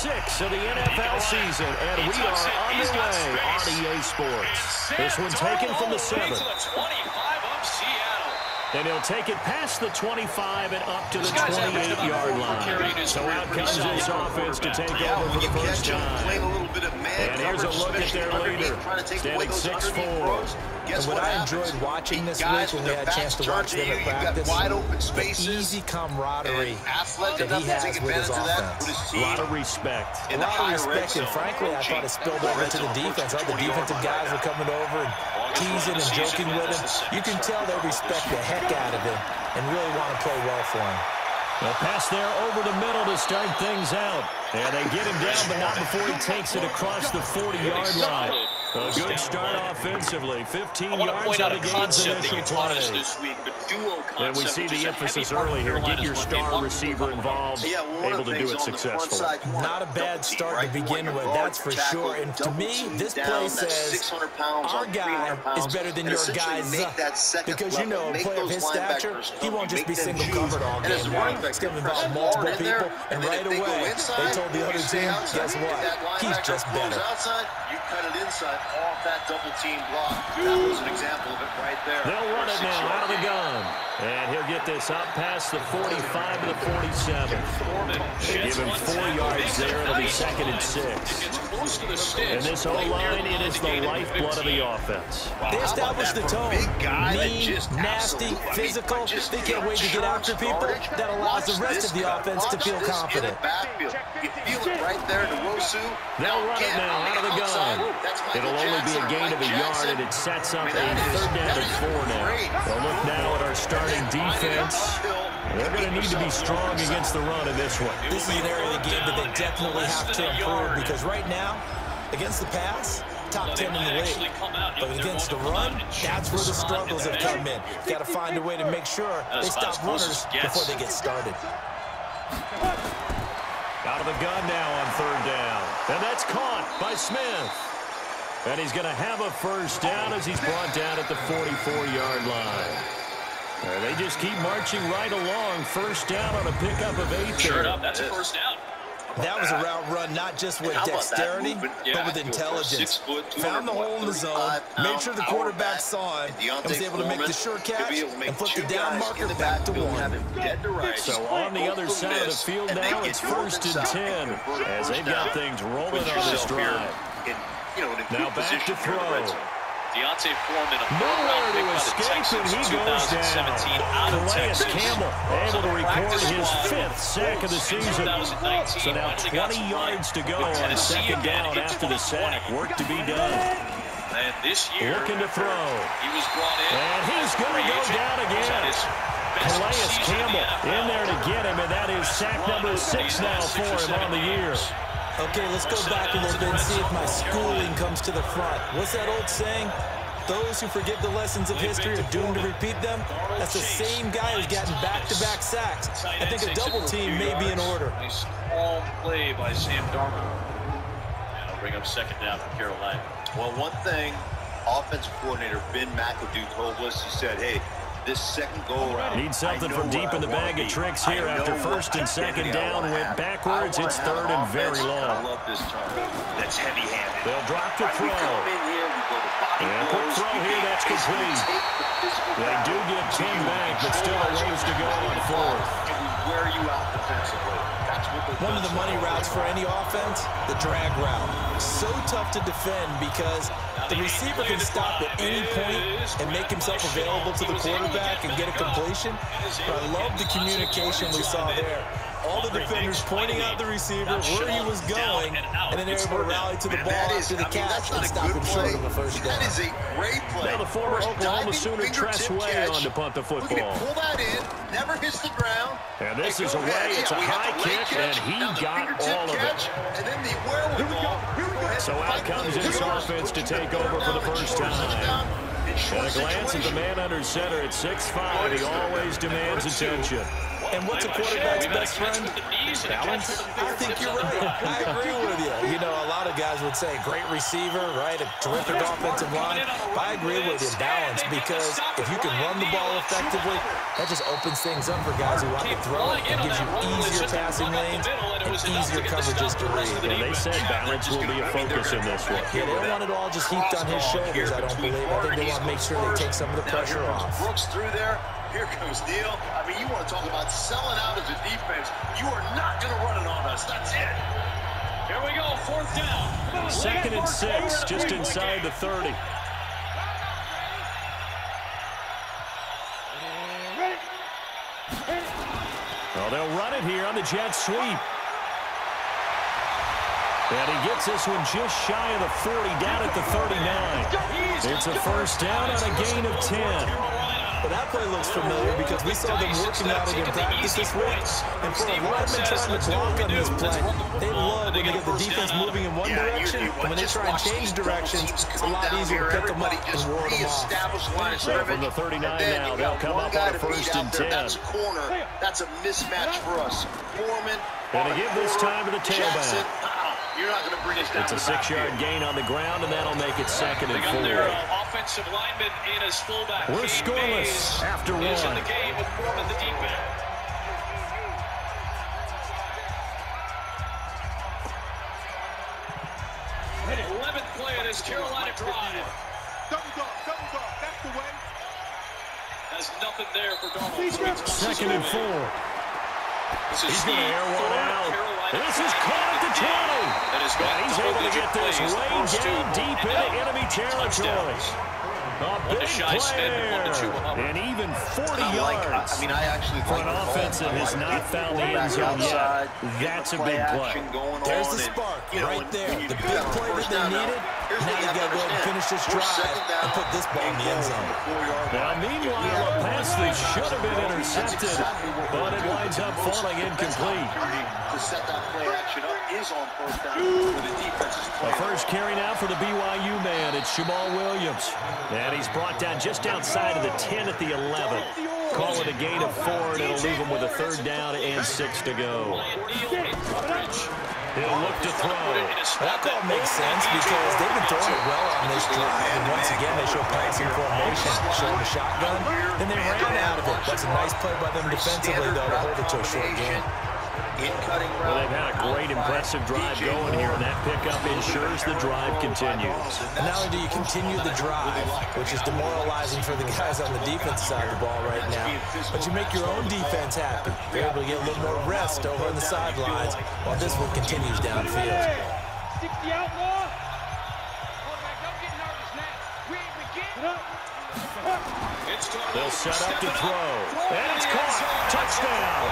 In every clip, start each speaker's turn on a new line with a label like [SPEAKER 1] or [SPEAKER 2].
[SPEAKER 1] 6 of the NFL season, and we are underway on EA Sports. This one taken from the 7. And he'll take it past the 25 and up to the 28-yard line. So out comes this offense to take over for the first time. And here's a look at their leader, standing 6'4".
[SPEAKER 2] And what I enjoyed watching this week when we had a chance to watch them at practice, the easy camaraderie that he has with his offense.
[SPEAKER 1] A lot of respect.
[SPEAKER 2] A lot of respect, and frankly, I thought it spilled over to the defense. All the defensive guys were coming over and teasing and joking with him. You can tell they respect the heck out of him and really want to play well for him.
[SPEAKER 1] A pass there over the middle to start things out. And they get him down, but not before he takes it across the 40-yard line. A good start offensively. 15 yards out of the game's initial play. And we see the emphasis early here. Get your star receiver involved, able to do it successfully.
[SPEAKER 2] Not a bad start to begin with, that's for sure. And to me, this play says our guy is better than your guy's. Because, you know, a player of his stature, he won't just be single-covered all game long. It's going to involve multiple people, and right away, they told the other team, guess what? He's just better.
[SPEAKER 3] You cut it inside off that double team block. That was an example of it right there.
[SPEAKER 1] They'll run it now out of the gun. And he'll get this up past the 45 to the 47. They give him 4 yards there. It'll be 2nd and 6. And this O-line, it is the lifeblood of the offense.
[SPEAKER 2] They established the tone. Mean, nasty, physical. They can't wait to get after people. That allows the rest of the offense to feel confident.
[SPEAKER 3] You feel it right there to Rosu.
[SPEAKER 1] They'll run it now out of the gun. It'll only be a gain of a yard, and it sets up a 3rd down and 4 now. Well, look now at our starting defense. They're going to need to be strong against the run in this one.
[SPEAKER 2] This is an area of the game that they definitely have to improve, because right now, against the pass, top 10 in the league. But against the run, that's where the struggles have come in. Got to find a way to make sure they stop runners before they get started.
[SPEAKER 1] Out of the gun now on 3rd down. And that's caught by Smith. And he's going to have a first down as he's brought down at the 44-yard line. And they just keep marching right along. First down on a pickup of 8 there.
[SPEAKER 4] Sure enough, that's a first down.
[SPEAKER 2] That was a route run not just with dexterity, but with intelligence. Found the hole in the zone, made sure the quarterback saw it, and was able to make the sure catch and put the down marker back to 1.
[SPEAKER 1] So on the other side of the field now, it's 1st and 10 as they've got things rolling on this drive. Now back to throw.
[SPEAKER 4] Deontay Foreman, a
[SPEAKER 1] nowhere to escape, and he goes down. Calais Campbell able to record his 5th sack of the season. So now 20 yards to go on 2nd down after the sack. Work to be done.
[SPEAKER 4] And this year,
[SPEAKER 1] looking to throw.
[SPEAKER 4] He was brought in.
[SPEAKER 1] And he's going to go down again. Calais Campbell in there to get him, and that is sack number 6 now for him on the year.
[SPEAKER 2] Okay, let's go back a little bit and see if my schooling comes to the front. What's that old saying? Those who forget the lessons of history are doomed to repeat them. That's the same guy who's gotten back-to-back sacks. I think a double team may be in order.
[SPEAKER 4] Nice long play by Sam Darnold. And I'll bring up 2nd down for Carolina.
[SPEAKER 3] Well, one thing offensive coordinator Ben McAdoo told us, he said, hey, this second go-around.
[SPEAKER 1] Need something from deep in the bag of tricks here after 1st and 2nd down. Went backwards. It's 3rd and very long.
[SPEAKER 3] I love this turn. That's heavy-handed.
[SPEAKER 1] They'll drop to throw. And quick throw here. That's complete. They do get 10 back, but still a ways to go on 4th.
[SPEAKER 3] And we wear you out defensively. That's what
[SPEAKER 2] one of the money routes for any offense, the drag route. So tough to defend because the receiver can stop at any point and make himself available to the quarterback and get a completion. But I love the communication we saw there. All the defenders pointing out the receiver where he was going, and then they're able to rally to the ball after the catch and stop him short of a first down.
[SPEAKER 3] That is a great play.
[SPEAKER 1] Now the former Oklahoma Sooner Tress Way on to punt the football.
[SPEAKER 3] Pull that in, never hits the ground.
[SPEAKER 1] And this is away. It's a high kick, and he got all of it.
[SPEAKER 3] And then the wherewithal.
[SPEAKER 1] So out comes his offense to take over for the first time. And a glance at the man under center at 6'5", he always demands attention.
[SPEAKER 2] And what's a quarterback's best friend?
[SPEAKER 1] Balance?
[SPEAKER 2] I think you're right. I agree with you. You know, a lot of guys would say, great receiver, right? A terrific offensive line. But I agree with you, balance, because if you can run the ball effectively, that just opens things up for guys who want to throw it. It gives you easier passing lanes and easier coverages to read.
[SPEAKER 1] And they said balance will be a focus in this one.
[SPEAKER 2] Yeah, they don't want it all just heaped on his shoulders, I don't believe. I think they want to make sure they take some of the pressure off.
[SPEAKER 3] Brooks through there. Here comes Neal. I mean, you want to talk about selling out as a defense. You are not going to run it on us. That's it.
[SPEAKER 4] Here we go, 4th down.
[SPEAKER 1] 2nd and 6, just inside the 30. Well, they'll run it here on the jet sweep. And he gets this one just shy of the 40, down at the 39. It's a 1st down on a gain of 10.
[SPEAKER 2] Well, that play looks familiar because we saw them working out it in practice this week. And for a lineman trying to block on this play, they love when they get the defense moving in one direction, and when they try and change directions, it's a lot easier to pick them up and ward them off.
[SPEAKER 1] So from the 39 now, they'll come up on a 1st and 10.
[SPEAKER 3] That's a corner. That's a mismatch for us. Foreman.
[SPEAKER 1] And to give this time to the tailback.
[SPEAKER 3] You're not going to bring us down.
[SPEAKER 1] It's a 6-yard gain on the ground, and that'll make it 2nd and 4.
[SPEAKER 4] Their offensive lineman in as fullback.
[SPEAKER 1] We're scoreless after 1.
[SPEAKER 4] Is in the game with Foreman, the deep end. The 11th play of this Carolina drive.
[SPEAKER 5] Double dog, that's the way.
[SPEAKER 4] There's nothing there for Donald.
[SPEAKER 1] 2nd and 4. He's going to air one out. This is caught at the 20. And he's able to get this way down deep into enemy territory. A big play and even 40 yards.
[SPEAKER 3] I mean, I actually
[SPEAKER 1] for an offense that has not found the end zone yet. That's a big play.
[SPEAKER 2] There's the spark right there. The big play that they needed. Now you got to go ahead and finish this drive and put this ball in the end zone.
[SPEAKER 1] Now, meanwhile, a pass that should have been intercepted, but it winds up falling incomplete.
[SPEAKER 3] To set that play action up is on 1st down for the defense's play.
[SPEAKER 1] A first carry now for the BYU man. It's Jamal Williams. And he's brought down just outside of the 10 at the 11. Call it a gain of 4, and it'll leave him with a 3rd down and 6 to go. He'll look to throw.
[SPEAKER 2] That call makes sense because they've been throwing it well on this drive. And once again, they show passing formation, showing the shotgun. Then they ran out of it. That's a nice play by them defensively, though, to hold it to a short game.
[SPEAKER 1] Well, they've had a great, impressive drive going here, and that pickup ensures the drive continues.
[SPEAKER 2] And not only do you continue the drive, which is demoralizing for the guys on the defensive side of the ball right now, but you make your own defense happy. You're able to get a little more rest over on the sidelines while this one continues downfield.
[SPEAKER 5] Stick the outlaw. Quarterback, don't get nervous now. We ain't beginning.
[SPEAKER 1] They'll set up to throw. And it's caught. Touchdown.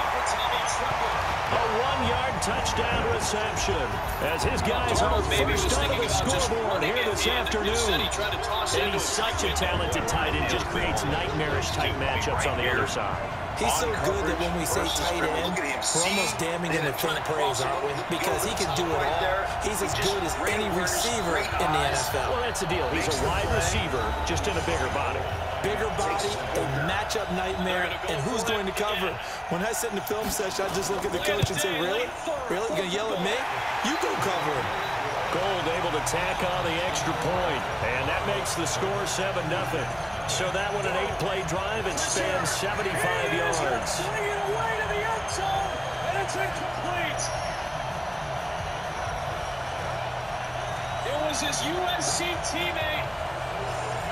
[SPEAKER 1] A 1-yard touchdown reception as his guys are first onto the scoreboard here this afternoon. And he's such a talented tight end, just creates nightmarish-type matchups on the other side.
[SPEAKER 2] He's so good that when we say tight end, we're almost damning him with faint praise, aren't we? Because he can do it all. He's as good as any receiver in the NFL.
[SPEAKER 1] Well, that's the deal. He's a wide receiver, just in a bigger body.
[SPEAKER 2] Bigger body, a matchup nightmare, and who's going to cover him? When I sit in the film session, I just look at the coach and say, really? Really? You going to yell at me? You go cover him.
[SPEAKER 1] Gold able to tack on the extra point, and that makes the score 7-0. So that one an 8-play drive and spans 75 yards.
[SPEAKER 4] Swinging away to the end zone, and it's incomplete. It was his USC teammate,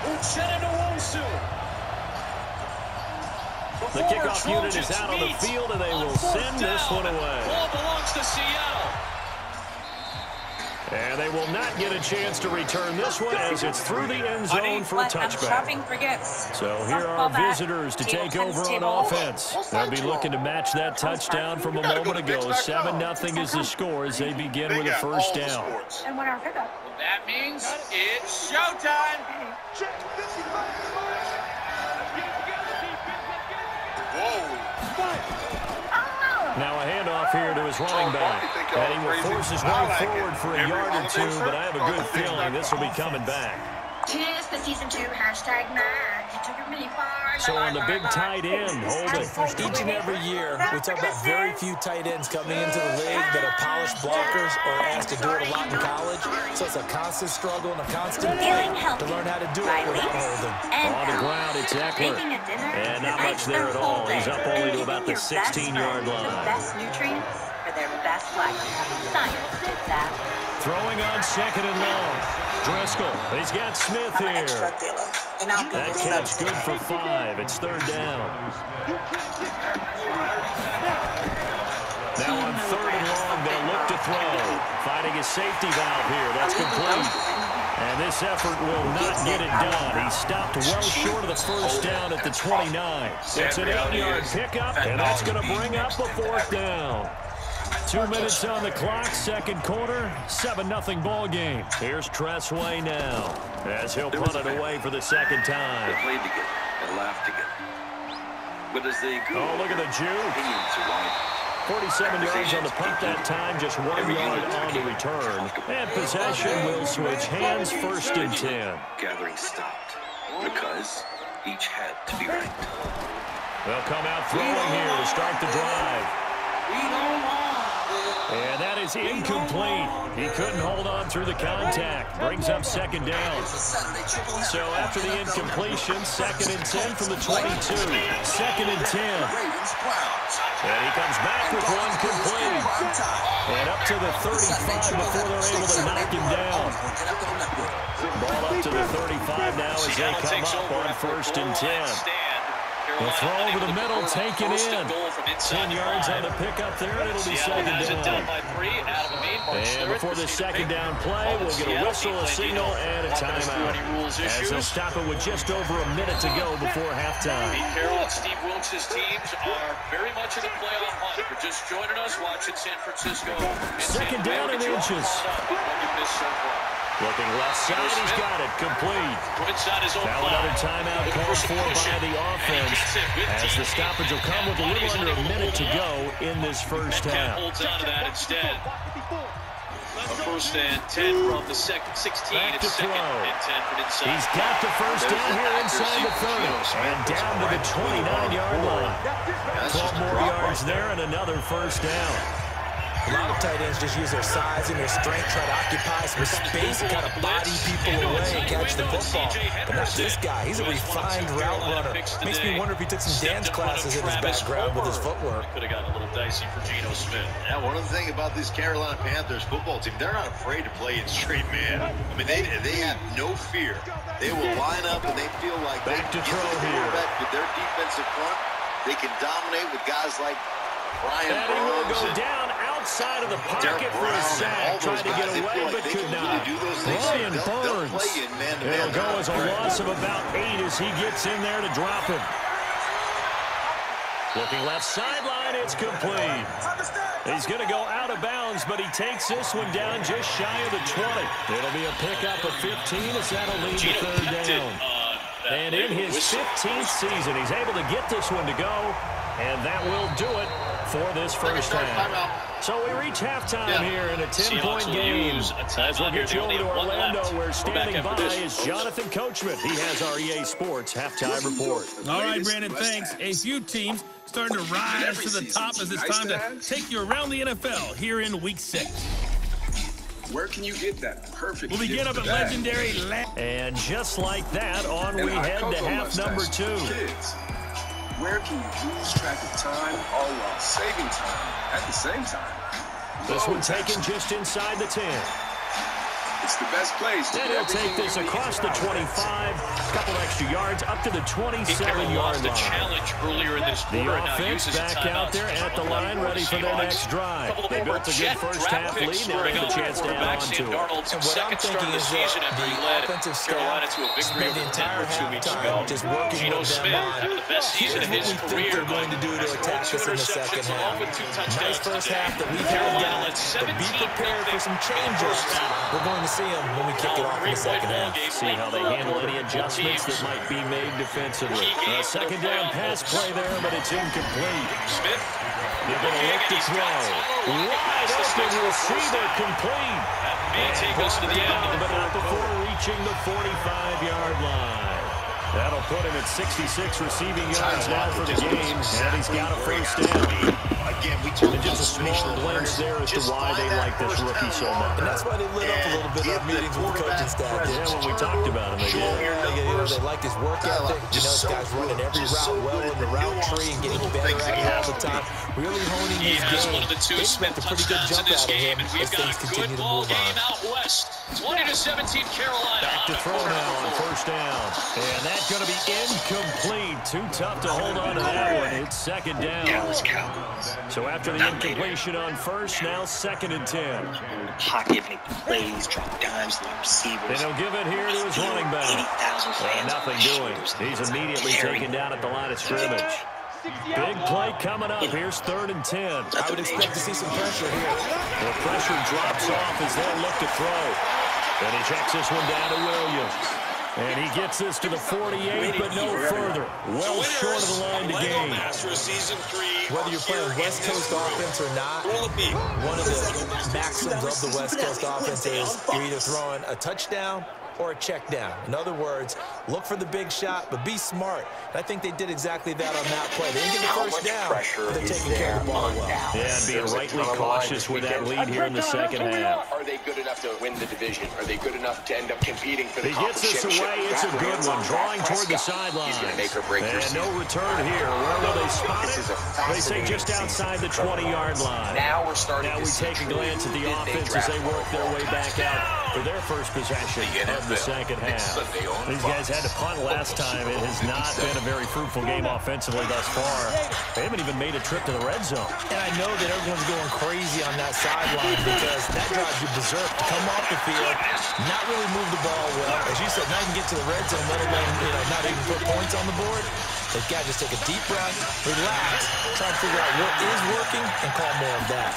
[SPEAKER 4] Uchenna Nwosu.
[SPEAKER 1] The kickoff unit is out on the field, and they will send this one away.
[SPEAKER 4] Ball belongs to Seattle.
[SPEAKER 1] And they will not get a chance to return this one as it's through the end zone for a touchback.
[SPEAKER 6] Shopping for gifts.
[SPEAKER 1] So here are visitors to take over on offense. They'll be looking to match that touchdown from a moment ago. 7-0 is the score as they begin with a first down.
[SPEAKER 6] And when our pickup.
[SPEAKER 4] That means it's showtime.
[SPEAKER 1] Now a handoff here to his running back. And he will force his way forward for a yard or two, but I have a good feeling this will be coming back.
[SPEAKER 6] Tis the season 2 #mag.
[SPEAKER 1] So the big tight end, Holden.
[SPEAKER 2] Each and every year, we talk about very few tight ends coming into the league that are polished blockers or asked to do it a lot in college. So it's a constant struggle and a constant fight to learn how to do it without holding.
[SPEAKER 1] On the ground, it's Eckler. And not much there at all. He's up only to about the 16-yard line.
[SPEAKER 6] The best nutrients for their best life. Science did that.
[SPEAKER 1] Throwing on second and long. Driscoll. He's got Smith here. That catch good for 5. It's third down. Now on third and long, they'll look to throw. Finding a safety valve here. That's complete. And this effort will not get it done. He stopped well short of the first down at the 29. It's an 8-yard pickup, and that's going to bring up a fourth down. 2 minutes on the clock, second quarter, 7-0 ball game. Here's Tressway now, as he'll punt it away for the second time.
[SPEAKER 7] They played together and laughed together. But as they go,
[SPEAKER 1] oh, look at the juke. 47 yards on the punt that time, just 1 yard on the return. And possession will switch hands, first and 10.
[SPEAKER 7] Gathering stopped because each had to be right.
[SPEAKER 1] They'll come out throwing here to start the drive. And that is incomplete. He couldn't hold on through the contact. Brings up second down. So after the incompletion, second and 10 from the 22. Second and 10. And he comes back with one complete. And up to the 35 before they're able to knock him down. Ball up to the 35 now as they come up on first and 10. The throw over the middle, taken in. 10 yards on the pickup there, and it'll be second down. And before the second down play, we'll get a whistle, a signal, and a timeout. As they'll stop it with just over a minute to go before halftime.
[SPEAKER 4] Pete Carroll and Steve Wilkes' teams are very much in the playoff hunt. We're just joining us watching San Francisco.
[SPEAKER 1] Second down and inches. Looking left side, he's got it, complete. Now another timeout called for by the offense, as the stoppage will come with a little under a minute to go in this first half.
[SPEAKER 4] Holds on to that instead. First and 10 from the 16.
[SPEAKER 1] Back to
[SPEAKER 4] it's second
[SPEAKER 1] throw.
[SPEAKER 4] and 10 from inside.
[SPEAKER 1] He's got the first down here inside the 30, and down to the 29-yard line. 12 more yards there and another first down.
[SPEAKER 2] A lot of tight ends just use their size and their strength, try to occupy some space and kind of body people away and catch the football. But not this guy. He's a refined route runner. Makes me wonder if he took some dance classes in his background with his footwork.
[SPEAKER 4] Could have gotten a little dicey for Geno Smith.
[SPEAKER 3] Yeah, one of the things about this Carolina Panthers football team, they're not afraid to play in straight man. I mean, they have no fear. They will line up and they feel like
[SPEAKER 1] Back
[SPEAKER 3] they
[SPEAKER 1] to
[SPEAKER 3] get
[SPEAKER 1] throw
[SPEAKER 3] the
[SPEAKER 1] here.
[SPEAKER 3] quarterback with their defensive front. They can dominate with guys like Brian
[SPEAKER 1] And he will
[SPEAKER 3] Burns
[SPEAKER 1] go
[SPEAKER 3] and
[SPEAKER 1] down outside of the pocket for a sack, trying to get away, but could not. Brian Burns. It'll go as a loss of about 8 as he gets in there to drop him. Looking left sideline, it's complete. He's going to go out of bounds, but he takes this one down just shy of the 20. It'll be a pickup of 15 as that'll lead to third down. And in his 15th season, he's able to get this one to go, and that will do it for this first half. So we reach halftime here in a 10-point game. As we'll get you over to Orlando, where standing by is Jonathan Coachman. He has our EA Sports halftime report.
[SPEAKER 8] All right, Brandon, thanks. A few teams starting to rise to the top as it's time to take you around the NFL here in Week 6.
[SPEAKER 9] Where can you get that perfect?
[SPEAKER 8] We'll begin up at legendary.
[SPEAKER 1] And just like that, on we head to half number 2.
[SPEAKER 9] Kids, where can you lose track of time all while saving time at the same time?
[SPEAKER 1] This one taken just inside the 10.
[SPEAKER 9] It's the best place.
[SPEAKER 1] And he'll take this across the 25, a couple extra yards, up to the 27-yard line.
[SPEAKER 4] Challenge earlier in this quarter.
[SPEAKER 1] The offense back out there at the line, ready for their next drive. They built a good first-half lead. Now they have a chance to add on to it.
[SPEAKER 2] And what I'm thinking is that the offensive staff spent the entire halftime just working with them on here's what we think they're going to do to attack us in the second half. Nice first half that we've held down, but be prepared for some change-ups. We're going to see them when we kick it off in the second half.
[SPEAKER 1] See how they handle any adjustments that might be made defensively. A second down pass play there, but it's incomplete. They're going to look to throw. Wide open, receiver complete.
[SPEAKER 4] May take us to the end,
[SPEAKER 1] but not before reaching the 45-yard line. That'll put him at 66 receiving yards now for the game, and he's got a first down.
[SPEAKER 3] Again, we talked
[SPEAKER 1] And just a small glimpse there as to why they like this rookie so much.
[SPEAKER 2] And that's why they lit up a little bit on meetings with the coaching staff.
[SPEAKER 1] Yeah, when we talked about him, they did.
[SPEAKER 2] They like his work ethic. This guy's running every route well in the route tree and getting better at it all the time. Really honing his game.
[SPEAKER 4] One of the two
[SPEAKER 2] expect a pretty good jump out of him as things continue to move on.
[SPEAKER 4] Out west. 20-17 Carolina.
[SPEAKER 1] Back to throw now on first down. And that's going to be incomplete. Too tough to hold on to that one. It's second down. So after the incompletion on first, now 2nd and 10.
[SPEAKER 7] Pocket, make plays, drop dimes to the receivers.
[SPEAKER 1] And he'll give it here to his running back. Nothing doing. He's immediately taken down at the line of scrimmage. Big play coming up. Here's 3rd and 10.
[SPEAKER 2] I would expect to see some pressure here.
[SPEAKER 1] The pressure drops off as they'll look to throw. And he checks this one down to Williams. And he gets this to the 48, but no further. Well short of the line to gain.
[SPEAKER 2] Whether you're playing West Coast offense or not, one of the maxims of the West Coast offense is you're either throwing a touchdown or a check down. In other words, look for the big shot, but be smart. And I think they did exactly that on that play. They didn't get the first down, but they're taking care of the ball well.
[SPEAKER 1] Yeah, and being rightly cautious with that lead here in the second half.
[SPEAKER 10] Are they good enough to win the division? Are they good enough to end up competing for the
[SPEAKER 1] He gets this away. It's a good one. Drawing toward the sidelines. And no return here. Where will they spot it? They say just outside the 20-yard line.
[SPEAKER 10] Now we're starting
[SPEAKER 1] to take a glance at the offense as they work their way back out for their first possession of the second half. These guys had to punt last time. It has not been a very fruitful game offensively thus far. They haven't even made a trip to the red zone.
[SPEAKER 2] And I know that everyone's going crazy on that sideline because that drives you berserk to come off the field, not really move the ball well. As you said, not even get to the red zone, let alone not even put points on the board. They've got to just take a deep breath, relax, try to figure out what is working, and call more of that.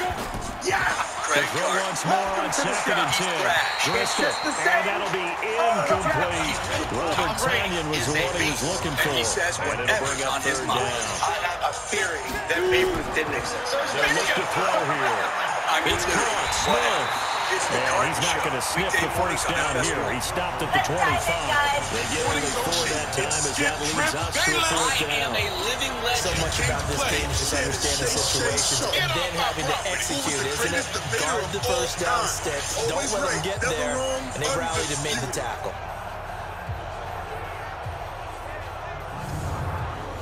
[SPEAKER 1] They throw once more on 2nd and 10. Driscoll, and that'll be incomplete. Robert Tanyan was the one he was looking for. And it'll bring up 3rd down.
[SPEAKER 10] I have a theory that Babe Ruth didn't exist.
[SPEAKER 1] They look to throw here. It's caught. Smith. And he's not going to sniff the first down here. He stopped at the 25. They get only 4 that time as that leads us to a 4th down.
[SPEAKER 2] So much about this game is just understand the situations and then having to execute, isn't it? Guard the first down sticks. Don't let them get there. And they rallied and made the tackle.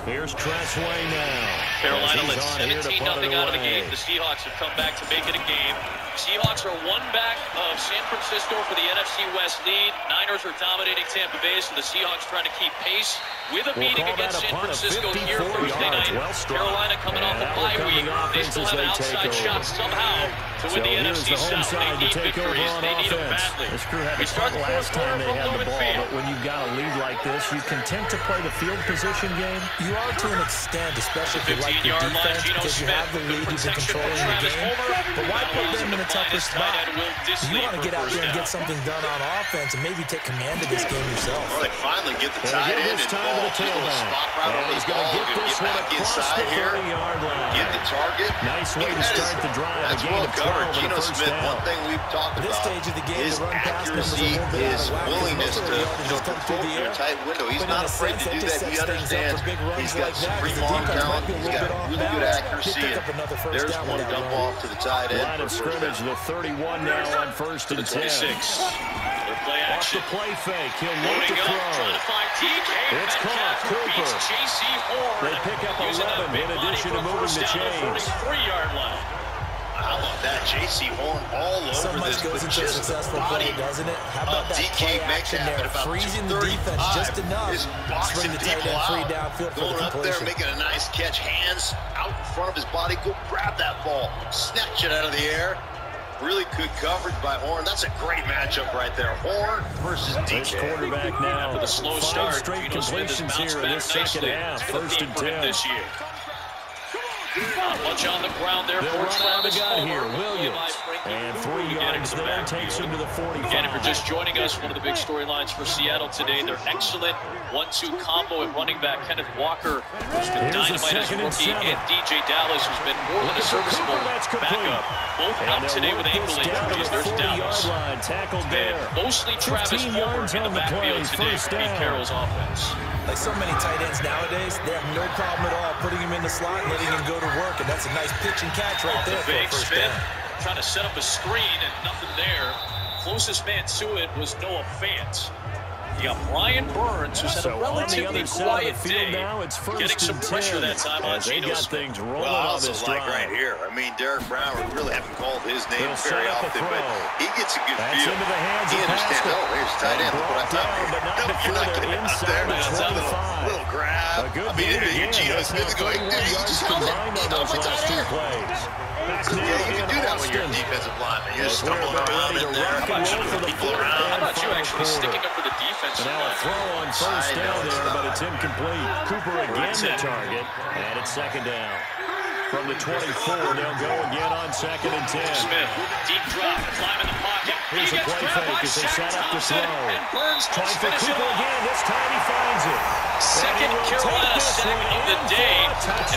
[SPEAKER 1] Here's Tressway now.
[SPEAKER 4] Carolina led 17-0 out of the game. The Seahawks have come back to make it a game. Seahawks are one back of San Francisco for the NFC West lead. Niners are dominating Tampa Bay, so the Seahawks trying to keep pace with a meeting against San Francisco here Thursday night. Carolina coming off a bye week. They still have outside shots somehow to win the NFC South. They need victories. They need them badly.
[SPEAKER 1] This crew had to punt last time they had the ball, but when you've got a lead like this, you content to play the field position game?
[SPEAKER 2] You are to an extent, especially if you like the defense, because you have the lead, you've been controlling the game. But why put them in a tougher spot? You want to get out there and get something done on offense and maybe take command of this game yourself.
[SPEAKER 3] Well, they finally get the tight end involved. Spot right on this ball. They're going to get back inside here. Get the target.
[SPEAKER 1] Nice way to start the drive.
[SPEAKER 3] That's well covered. Geno Smith, one thing we've talked about,
[SPEAKER 2] this stage of the game,
[SPEAKER 3] his accuracy, his willingness to come forward in a tight window. He's not afraid to do that. He understands he's got supreme arm talent. He's got really good accuracy. And there's one dump off to the tight end.
[SPEAKER 1] Line of scrimmage, the 31 now on 1st and 10. Off the play fake. He'll look to throw. It's caught. Cooper. They pick up 11 in addition to moving the chains.
[SPEAKER 3] How about that? J.C. Horn all
[SPEAKER 2] so
[SPEAKER 3] over
[SPEAKER 2] much
[SPEAKER 3] this.
[SPEAKER 2] Goes into a successful play, doesn't it? How about that play action there? Freezing the defense just enough to bring the tight end free downfield for the completion.
[SPEAKER 3] Going up there, making a nice catch. Hands out in front of his body. Go grab that ball. Snatch it out of the air. Really good coverage by Horn. That's a great matchup right there. Horn versus DK.
[SPEAKER 1] This quarterback now
[SPEAKER 4] with a slow start.
[SPEAKER 1] 5 straight completions here in this second half. 1st and 10.
[SPEAKER 4] This year. Not much on the ground there for Travis Homer.
[SPEAKER 1] Williams. And 3 yards there takes him to the 45.
[SPEAKER 4] Again, if you're just joining us, one of the big storylines for Seattle today, their excellent 1-2 combo at running back. Kenneth Walker, who's been dynamite as a rookie, and DJ Dallas, who's been more than a serviceable backup. Both out today with ankle injuries. There's Dallas.
[SPEAKER 1] Tackled there.
[SPEAKER 4] Mostly Travis Homer in the backfield today for Pete Carroll's offense.
[SPEAKER 2] Like so many tight ends nowadays, they have no problem at all putting him in the slot and letting him go to work, and that's a nice pitch and catch right there for a first down.
[SPEAKER 4] Trying to set up a screen and nothing there. Closest man to it was Noah Fant. You got Brian Burns, who's had a relatively quiet day, getting some pressure that time on Geno Smith.
[SPEAKER 3] Well, I also like right here. I mean, Derek Brown, we really haven't called his name very often, but he gets a good feel. He understands, oh, here's tight end. Look what I found here. No, you're not getting out there, man. It's a little grab. I mean, Geno Smith is going, dude, you just held it. Stop with tight end. Yeah, you can do that when you're a defensive lineman. You're just stumbling around in there.
[SPEAKER 4] How about you actually sticking up for the defense?
[SPEAKER 1] Now a throw on first down there, but it's incomplete. Cooper again the target, and it's second down. From the 24, they'll go again on 2nd and 10.
[SPEAKER 4] Smith, deep drop, climb in the pocket.
[SPEAKER 1] Here's a play fake as they set up the throw. Trying for Cooper again. This time he finds it.
[SPEAKER 4] Second Carolina sack of the day.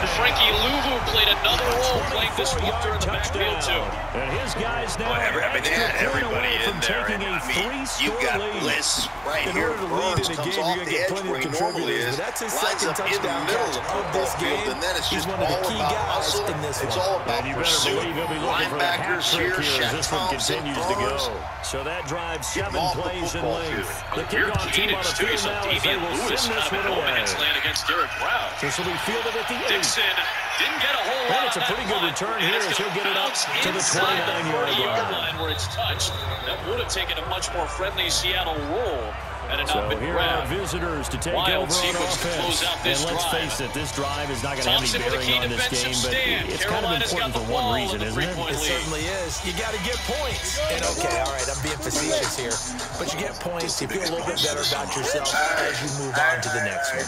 [SPEAKER 4] And Frankie Louvu played another role playing this one during the backfield too.
[SPEAKER 1] And his guys now
[SPEAKER 3] everybody in there. I mean, you've got Bliss right here. Burns comes off the edge where he normally is. Lines up in the middle of this game. And then it's just all about hustle. It's all about pursuit. Linebackers here, Shaq Thompson, Burns.
[SPEAKER 1] So that drives 7 plays in length. The kickoff team on the
[SPEAKER 4] too.
[SPEAKER 1] field
[SPEAKER 4] So
[SPEAKER 1] now is
[SPEAKER 4] Damian
[SPEAKER 1] they will
[SPEAKER 4] Lewis
[SPEAKER 1] send this one
[SPEAKER 4] no
[SPEAKER 1] away.
[SPEAKER 4] man's land against Derek Brown.
[SPEAKER 1] This will be fielded at the 8.
[SPEAKER 4] Dixon didn't get a whole lot.
[SPEAKER 1] And it's a pretty good return here as he'll get it up to the 29-yard line.
[SPEAKER 4] Where it's touched. That would have taken a much more friendly Seattle roll. And
[SPEAKER 1] So here are visitors to take over on offense. And let's face it, this drive is not going to have any bearing on this game, but it's kind of important for one reason, isn't it?
[SPEAKER 2] It certainly is. You got to get points. And okay, all right, I'm being facetious here, but you get points, you feel a little bit better about yourself as you move on to the next one.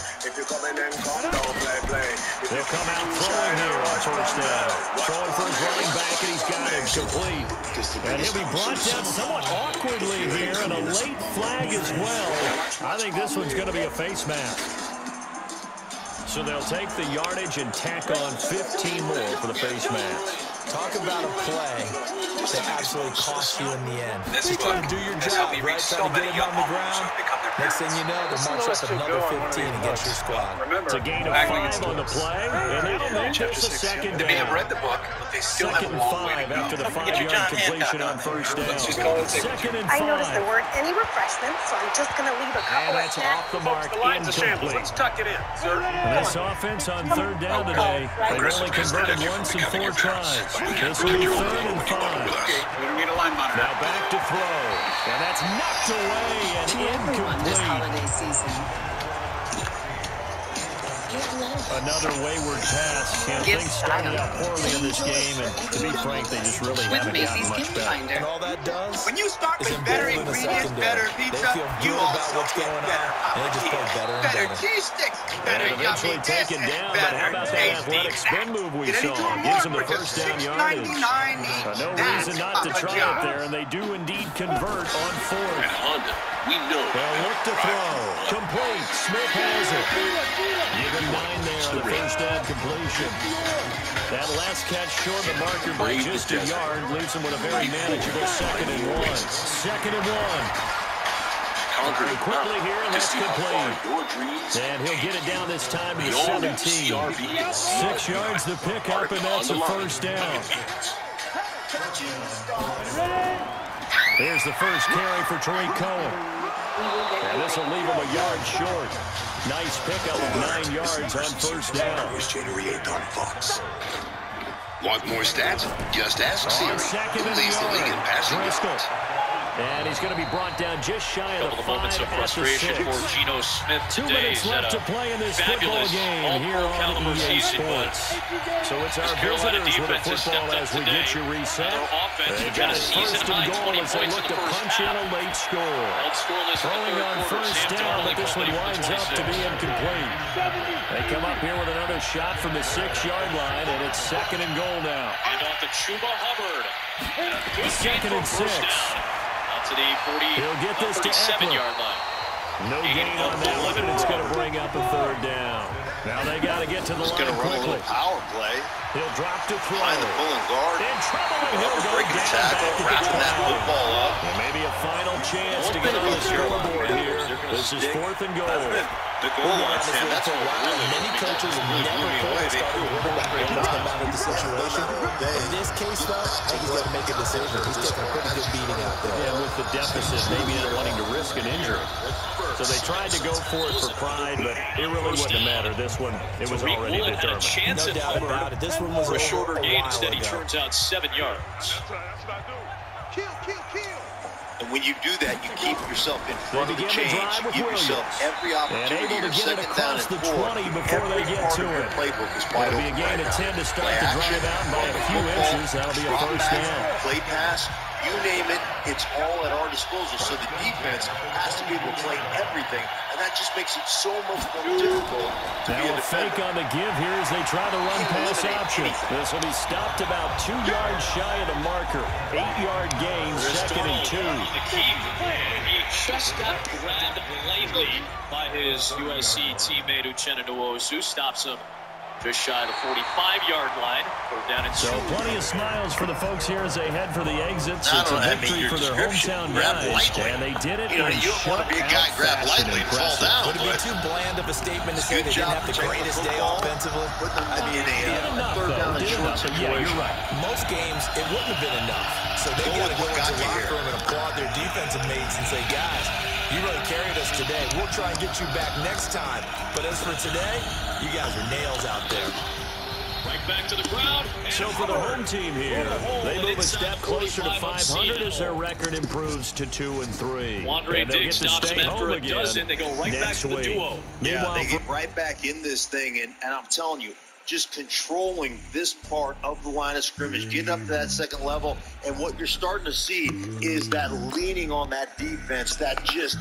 [SPEAKER 1] They'll come out throwing here on first down. Throwing for his running back, and he's got it complete. And he'll be brought down somewhat awkwardly here, and a late flag as well. I think this one's going to be a face mask. So they'll take the yardage and tack on 15 more for the face mask.
[SPEAKER 2] Talk about a play that absolutely cost you in the end. Just trying to do your job, right? Trying to get him on the ground. Next thing you know, they'll march up another 15 against your squad.
[SPEAKER 1] It's a gain of 5 on the play, and that'll make this a second down.
[SPEAKER 10] They may have read the book, but they still have a long way to go.
[SPEAKER 1] After the 5-yard completion on first down. Second and 5.
[SPEAKER 11] I noticed there weren't any refreshments, so I'm just going to leave a couple of snacks.
[SPEAKER 1] Off the mark, incomplete.
[SPEAKER 10] Let's tuck it in, sir.
[SPEAKER 1] And this offense on third down today, they've only converted once in 4 tries. This will be 3rd and 5. Now back to throw. And that's knocked away and incomplete.
[SPEAKER 12] This holiday season.
[SPEAKER 1] Another wayward pass. And things started out poorly in this game, and to be frank, they just really haven't gotten much better.
[SPEAKER 2] And all that does
[SPEAKER 10] when you start with better ingredients, better pizza,
[SPEAKER 2] you also what's going on, and they just play better and better.
[SPEAKER 10] Cheese sticks, better
[SPEAKER 1] eventually taken down, but how about that athletic spin move we saw? Gives them the first down yardage. No reason not to try it there, and they do indeed convert on 4th.
[SPEAKER 7] We know.
[SPEAKER 1] They'll look to throw. Complete. Smith has it. Give him 9 there on the first down completion. That last catch short the marker by just a yard leaves him with a very manageable 2nd and 1. 2nd and 1. Quickly here, and that's complete. And he'll get it down this time to the 17. 6 yards to pick up, and that's a first down. Here's the first carry for Tariq Cohen. And this will leave him a yard short. Nice pickup of 9 yards on first down.
[SPEAKER 3] Want more stats? Just ask Siri. Who leads the league in passing yards?
[SPEAKER 1] And he's going to be brought down just shy of the 5
[SPEAKER 4] moments of frustration for Geno Smith today.
[SPEAKER 1] 2 minutes left to play in this football game here on EA Sports. So it's our visitors with the football as we get you reset. They got it first and goal as they look to punch in a late score. Throwing on first down, but this one winds up to be incomplete. They come up here with another shot from the 6-yard line, and it's 2nd and goal now.
[SPEAKER 4] And off to Chuba Hubbard.
[SPEAKER 1] 2nd and 6.
[SPEAKER 4] To the 47-yard line.
[SPEAKER 1] No gain on that one, and it's going to bring up a 3rd down. Now they got to get to the line
[SPEAKER 3] quickly. He's going to run a little power play.
[SPEAKER 1] He'll drop to throw.
[SPEAKER 3] Behind the pulling guard.
[SPEAKER 1] In trouble, and he'll go
[SPEAKER 3] breaking tackle, wrapping that football up.
[SPEAKER 1] And maybe a final chance to get on the scoreboard here. This is 4th and goal.
[SPEAKER 3] The goal line, Sam, that's what
[SPEAKER 2] many coaches never pull a starting quarterback no matter the situation. In this case, though, I think he's going to make a decision. He's taking a pretty good beating out there.
[SPEAKER 1] Yeah, with the deficit, maybe not wanting to risk an injury. So they tried to go for it for pride, but it really wouldn't have mattered. This one, it was already determined.
[SPEAKER 2] No doubt about it. This one was
[SPEAKER 4] a shorter gain. Instead, he turns out 7 yards.
[SPEAKER 3] And when you do that, you keep yourself in front of the chains. You give yourself every opportunity to second down and 4.
[SPEAKER 1] Before they get to it.
[SPEAKER 3] Playbook is wide
[SPEAKER 1] It'll
[SPEAKER 3] open.
[SPEAKER 1] be a gain of 10 to start the drive out by a few inches. That'll be a first down.
[SPEAKER 3] Play pass, you name it, it's all at our disposal. So the defense has to be able to play everything, and that just makes it so much more difficult to be a defender.
[SPEAKER 1] Fake on the give here as they try the run pass option. This will be stopped about 2 yards shy of the marker. 8-yard gain, 2nd and 2.
[SPEAKER 4] He just got grabbed lightly by his USC teammate Uchenna Nwosu. Stops him just shy of the 45-yard line. Put him down in 2.
[SPEAKER 1] So plenty of smiles for the folks here as they head for the exits. It's a victory for their hometown guys, and they did it.
[SPEAKER 3] You don't want to be a guy grab lightly and fall down.
[SPEAKER 2] Would it be too bland of a statement to say they didn't have the greatest day offensively?
[SPEAKER 3] I mean, third down and short situation.
[SPEAKER 1] Yeah, you're right.
[SPEAKER 2] Most games, it wouldn't have been enough. So they got to go into the locker room and applaud their defensive mates and say, guys, you really carried us today. We'll try and get you back next time. But as for today, you guys are nails out there.
[SPEAKER 4] Right back to the crowd.
[SPEAKER 1] So for the home team here, they move a step closer to 500 as their record improves to 2-3.
[SPEAKER 4] Wandre Diggs stops them after a dozen. They go right back to the duo.
[SPEAKER 3] Yeah, they get right back in this thing, and I'm telling you, just controlling this part of the line of scrimmage, getting up to that 2nd level, and what you're starting to see is that leaning on that defense, that just